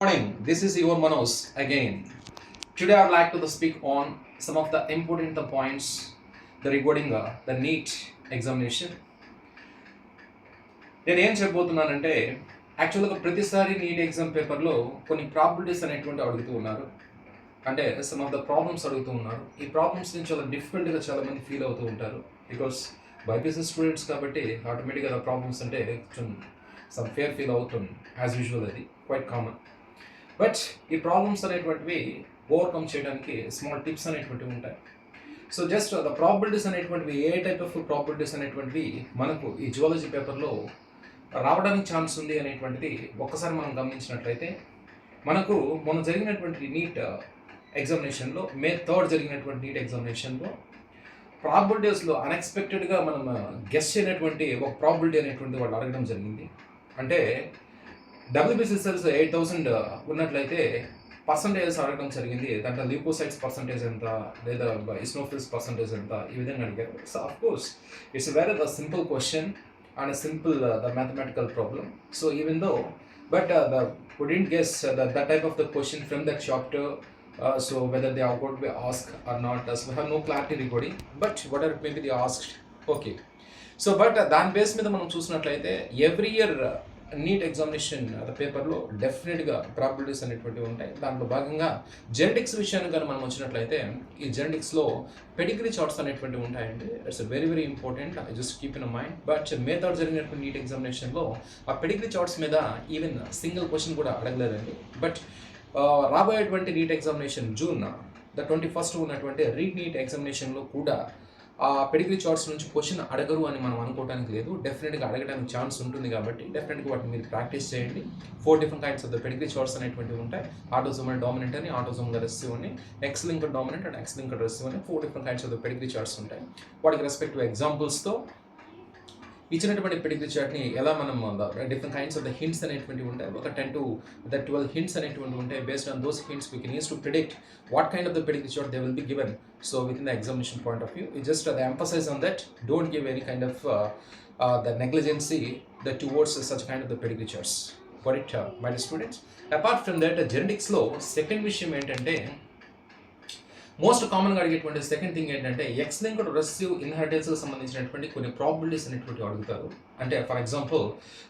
Morning, this is your Manos again. Today I would like to speak on some of the important points regarding the NEET examination. నేను ఏం చెప్పబోతున్నానంటే యాక్చువల్గా ప్రతిసారి NEET exam పేపర్లో కొన్ని probabilities అనేటువంటి అడుగుతూ ఉన్నారు. అంటే సమ్ ఆఫ్ ద ప్రాబ్లమ్స్ అడుగుతూ ఉన్నారు. ఈ ప్రాబ్లమ్స్ని చాలా డిఫరెంట్గా చాలామంది ఫీల్ అవుతూ ఉంటారు. బికాస్ బైపీసీ స్టూడెంట్స్ కాబట్టి ఆటోమేటిక్గా ప్రాబ్లమ్స్ అంటే కొంచెం సమ్ ఫేర్ ఫీల్ అవుతుంది యాజ్ యూజువల్, అది క్వైట్ కామన్. బట్ ఈ ప్రాబ్లమ్స్ అనేటువంటివి ఓవర్కమ్ చేయడానికి స్మాల్ టిప్స్ అనేటువంటివి ఉంటాయి. సో జస్ట్ ద ప్రాబిలిటీస్ అనేటువంటివి ఏ టైప్ ఆఫ్ ప్రాబిలిటీస్ అనేటువంటివి మనకు ఈ జువాలజీ పేపర్లో రావడానికి ఛాన్స్ ఉంది అనేటువంటిది ఒక్కసారి మనం గమనించినట్లయితే, మనకు మొన్న జరిగినటువంటి నీట్ ఎగ్జామినేషన్లో మే 3 జరిగినటువంటి నీట్ ఎగ్జామినేషన్లో ప్రాబిలిటీస్లో అన్ఎక్స్పెక్టెడ్గా మనం గెస్ చేయనటువంటి ఒక ప్రాబిలిటీ అనేటువంటి వాళ్ళు అడగడం జరిగింది. అంటే డబ్ల్యూబీసీసెల్స్ 8000 ఉన్నట్లయితే పర్సంటేజెస్ అడగడం జరిగింది. దాంట్లో లిపోసైట్స్ పర్సంటేజ్ ఎంత, లేదా ఇస్నోఫిల్స్ పర్సంటేజ్ ఎంత, ఈ విధంగా అడిగారు. So of course it's very the simple question and simple the mathematical problem. So even though, but we didn't guess that type of the question from that chapter. So whether they are going to be asked or not, so we have no clarity regarding. But whatever maybe they asked, okay. So but దాని base మీద మనం చూసినట్లయితే every year NEET examination పేపర్లో డెఫినెట్గా probabilities అనేటువంటివి ఉంటాయి. దాంట్లో భాగంగా జెనెటిక్స్ విషయాన్ని కానీ మనం వచ్చినట్లయితే, ఈ జెనెటిక్స్లో పెడిగ్రీ చార్ట్స్ అనేటువంటివి ఉంటాయండి. It's very very important, I just keep in mind. But May 3 జరిగినటువంటి నీట్ ఎగ్జామినేషన్లో ఆ పెడిగ్రీ చార్ట్స్ మీద ఈవెన్ సింగిల్ క్వశ్చన్ కూడా అడగలేదండి. బట్ రాబోయేటువంటి NEET examination June the 21st ఉన్నటువంటి రీట్ నీట్ ఎగ్జామినేషన్లో కూడా ఆ పెడిగ్రీ చార్ట్స్ నుంచి క్వశ్చన్ అడగరు అని మనం అనుకోవడానికి లేదు. డెఫినెట్గా అడగడానికి ఛాన్స్ ఉంటుంది కాబట్టి డెఫినెట్గా వాటిని మీరు ప్రాక్టీస్ చేయండి. 4 different kinds of the pedigree charts అనేటువంటివి ఉంటాయి. ఆటోజోమల్ డామినెంట్ అని, ఆటోజోమల్ రెసిసివ్ అని, X linked dominant and X linked recessive అని 4 different kinds of the pedigree charts ఉంటాయి. వాటికి రెస్పెక్టివ్ ఎగ్జాంపుల్స్తో ఇచ్చినటువంటి పెడిగ్రీ చార్ట్ని ఎలా మనం different kinds of the hints అనేటువంటివి ఉంటాయి. ఒక 10 to 12 హింట్స్ అనేటువంటివి ఉంటాయి. Based on those hints we can use to predict what kind of the pedigree chart they will be given. So within the examination point of view, it just the emphasize on that, don't give any kind of the negligency that towards such kind of the pedigree charts for it, my students. Apart from that, genetics లో second విషయం ఏంటంటే, most కామన్గా అడిగేటువంటి second thing ఏంటంటే, X linked recessive ఇన్హెరిటెన్స్కి సంబంధించినటువంటి కొన్ని probabilities అనేటువంటి అడుగుతారు. అంటే ఫర్ ఎగ్జాంపుల్,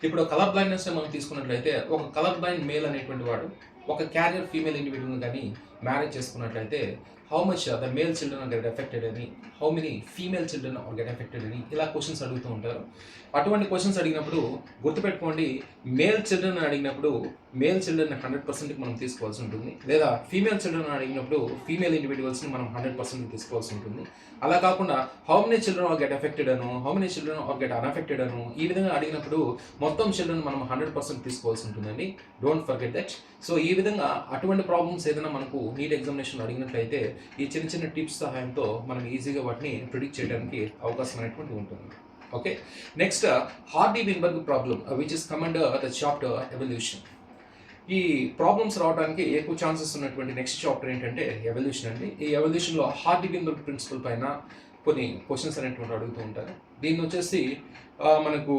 ఇప్పుడు కలర్ బ్లైండ్నెస్ మనం తీసుకున్నట్లయితే, ఒక కలర్ బ్లైండ్ మేల్ అనేటువంటి వాడు ఒక క్యారియర్ ఫీమేల్ ఇండివిజువల్ కానీ మ్యారేజ్ చేసుకున్నట్లయితే, how much the male children get affected అని, how many female children get affected అని, ఇలా క్వశ్చన్స్ అడుగుతూ ఉంటారు. అటువంటి క్వశ్చన్స్ అడిగినప్పుడు గుర్తుపెట్టుకోండి, మేల్ చిల్డ్రన్ అడిగినప్పుడు మేల్ చిల్డ్రన్ 100% మనం తీసుకోవాల్సి ఉంటుంది. లేదా ఫీమేల్ చిల్డ్రన్ అడిగినప్పుడు ఫీమేల్ ఇండివిజువల్స్ని మనం 100% తీసుకోవాల్సి ఉంటుంది. అలా కాకుండా how many children are get affected అను, how many children are get unaffected అను, ఈ విధంగా అడిగినప్పుడు మొత్తం చిల్డ్రన్ మనం 100% తీసుకోవాల్సి ఉంటుందండి. Don't forget that. సో ఈ విధంగా అటువంటి ప్రాబ్లమ్స్ ఏదైనా మనకు నీట్ ఎగ్జామినేషన్ అడిగినట్లయితే, ఈ చిన్న చిన్న టిప్స్ సహాయంతో మనం ఈజీగా వాటిని ప్రిడిక్ట్ చేయడానికి అవకాశం అనేటువంటి ఉంటుంది. Okay, next Hardy Weinberg problem which is come under the chapter evolution. ఈ ప్రాబ్లమ్స్ రావడానికి ఎక్కువ ఛాన్సెస్ ఉన్నటువంటి నెక్స్ట్ చాప్టర్ ఏంటంటే ఎవల్యూషన్ అండి. ఈ ఎవల్యూషన్లో హార్డీ విన్బర్గ్ ప్రిన్సిపల్ పైన కొన్ని క్వశ్చన్స్ అనేటువంటి అడుగుతూ ఉంటారు. దీన్ని వచ్చేసి మనకు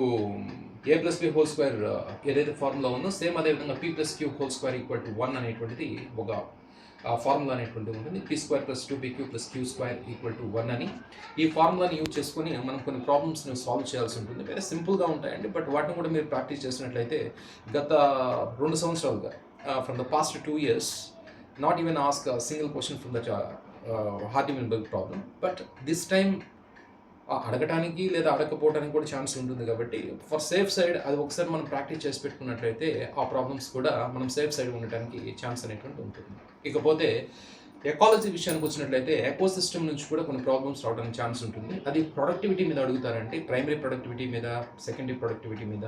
a+b² ఏదైతే ఫార్ములా ఉందో సేమ్ అదేవిధంగా p+q² 1 అనేటువంటిది ఒక ఫార్ములా అనేటువంటిది ఉంటుంది. p² + 2pq + q² 1 అని. ఈ ఫార్ములాని యూజ్ చేసుకొని మనం కొన్ని ప్రాబ్లమ్స్ని సాల్వ్ చేయాల్సి ఉంటుంది. వెరీ సింపుల్గా ఉంటాయండి. బట్ వాటిని కూడా మీరు ప్రాక్టీస్ చేసినట్లయితే, గత 2 సంవత్సరాలుగా from the past 2 years not even ask single question from the Hardy Weinberg problem. But this time అడగటానికి లేదా అడగకపోవడానికి కూడా ఛాన్స్ ఉంటుంది. కాబట్టి ఫర్ సేఫ్ సైడ్ అది ఒకసారి మనం ప్రాక్టీస్ చేసి పెట్టుకున్నట్లయితే ఆ ప్రాబ్లమ్స్ కూడా మనం సేఫ్ సైడ్ ఉండటానికి ఛాన్స్ అనేటువంటి ఉంటుంది. ఇకపోతే ఎకాలజీ విషయానికి వచ్చినట్లయితే, ఎకోసిస్టమ్ నుంచి కూడా కొన్ని ప్రాబ్లమ్స్ రావడానికి ఛాన్స్ ఉంటుంది. అది ప్రొడక్టివిటీ మీద అడుగుతారంటే, ప్రైమరీ ప్రొడక్టివిటీ మీద, సెకండరీ ప్రొడక్టివిటీ మీద,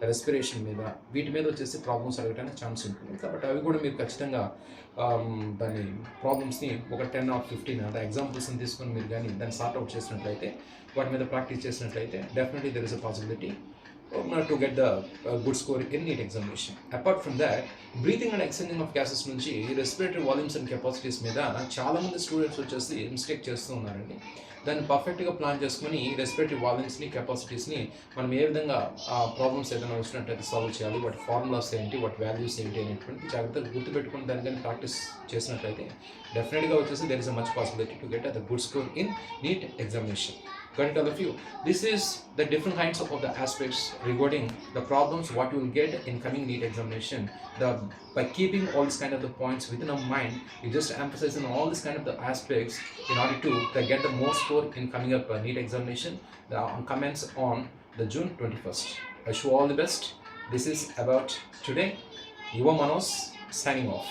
రెస్పిరేషన్ మీద, వీటి మీద వచ్చేసి ప్రాబ్లమ్స్ అడగడానికి ఛాన్స్ ఉంటుంది. కాబట్టి అవి కూడా మీరు ఖచ్చితంగా దాని ప్రాబ్లమ్స్ని ఒక 10 or 15 అంటే ఎగ్జాంపుల్స్ని తీసుకొని మీరు కానీ దాన్ని సార్ట్ అవుట్ చేసినట్లయితే, వాటి మీద ప్రాక్టీస్ చేసినట్లయితే definitely there is a possibility to get the good score in NEET examination. Apart from that, breathing and exchanging of gases నుంచి రెస్పిరేటరీ వాల్యూమ్స్ అండ్ కెపాసిటీస్ మీద చాలామంది స్టూడెంట్స్ వచ్చేసి మిస్టేక్ చేస్తూ ఉన్నారండి. దాన్ని పర్ఫెక్ట్గా ప్లాన్ చేసుకుని రెస్పిరేటరీ వాల్యూమ్స్ని కెపాసిటీస్ని మనం ఏ విధంగా ప్రాబ్లమ్స్ ఏదైనా వచ్చినట్టయితే సాల్వ్ చేయాలి, వాటి ఫార్ములాస్ ఏంటి, వాటి వాల్యూస్ ఏంటి అనేటువంటి జాగ్రత్తగా గుర్తుపెట్టుకుని దాని కానీ ప్రాక్టీస్ చేసినట్లయితే డెఫినెట్గా వచ్చేసి there is a much possibility to get the good score in neat examination. Got it, all of you? This is the different kinds of the aspects regarding the problems what you will get in coming NEET examination. By keeping all these kind of the points within our mind, you just emphasize on all these kind of the aspects in order to get the most score in coming up NEET examination. The comments on the June 21st. I wish you all the best. This is about today. Yuva Manos signing off.